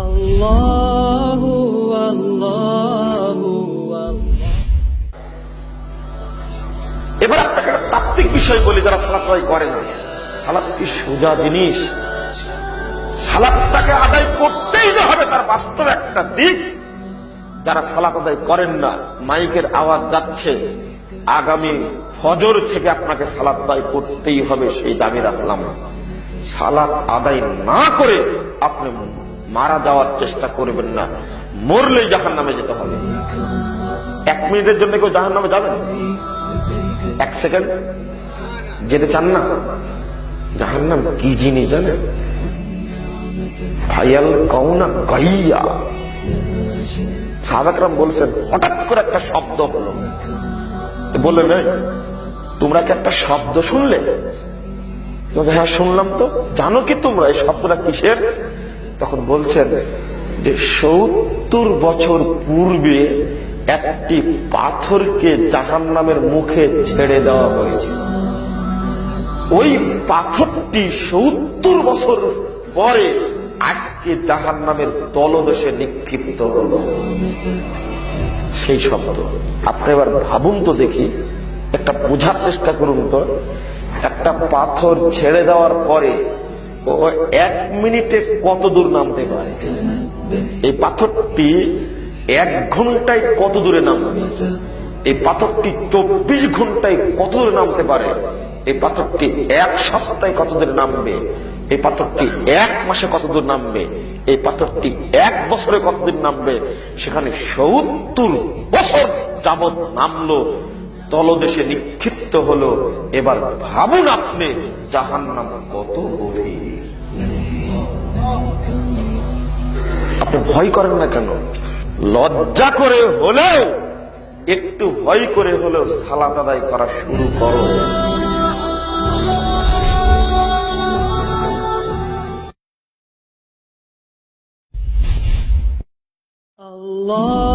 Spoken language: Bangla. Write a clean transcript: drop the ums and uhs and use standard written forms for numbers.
আল্লাহু আল্লাহু আল্লাহ। এবার আপনাকে একটা তাত্ত্বিক বিষয় বলি, যারা সালাত আদায় করে না। সালাত কি সোজা জিনিস? সালাতটাকে আদায় করতেই যে হবে তার বাস্তব একটা দিক। যারা সালাত আদায় করেন না, মাইকের আওয়াজ যাচ্ছে, আগামী ফজর থেকে আপনাকে সালাত আদায় করতেই হবে, সেই দাবি রাখলাম। সালাত আদায় না করে আপনি মারা যাওয়ার চেষ্টা করবেন না, মরলেই জাহান্নামে যেতে হবে। 1 মিনিটের জন্য কেউ জাহান্নামে যাবেন? 1 সেকেন্ড যেতে চান না? জাহান্নাম কি জিনিস জানেন? ফায়াল কাউনা গাইয়া। সাহাবাকরাম বলছেন, হঠাৎ করে একটা শব্দ হলো, বললেন তোমরা কি একটা শব্দ শুনলে? হ্যাঁ শুনলাম। তো জানো কি তোমরা এই শব্দটা কিসের? তখন বলছেন যে 70 বছর পূর্বে একটি পাথরকে জাহান্নামের মুখে ছেড়ে দেওয়া হয়েছে। ওই পাথরটি 70 বছর পরে আজকে জাহান্নামের তলদেশে নিক্ষিপ্ত হলো। সেই শব্দ আপনি এবার ভাবুন তো দেখি, একটা বোঝার চেষ্টা করুন তো। একটা পাথর ছেড়ে দেওয়ার পরে ও 1 মিনিটে কত দূর নামতে পারে? এই পাথরটি 1 ঘন্টায় কত দূরে নামবে? এই পাথরটি 24 ঘন্টায় কত দূরে নামতে পারে? এই পাথরটি 1 সপ্তাহে কত দূরে নামবে? এই পাথরটি 1 মাসে কত দূর নামবে? এই পাথরটি 1 বছরে কতদিন নামবে? সেখানে 70 বছর যাবৎ নামলো, তলদেশে নিক্ষিপ্ত হলো। এবার ভাবুন আপনি জাহান্নাম কত গভীর। আপনি ভয় করেন না কেন? লজ্জা করে হলেও, একটু ভয় করে হলেও সালাত আদায় করা শুরু করো। আল্লাহ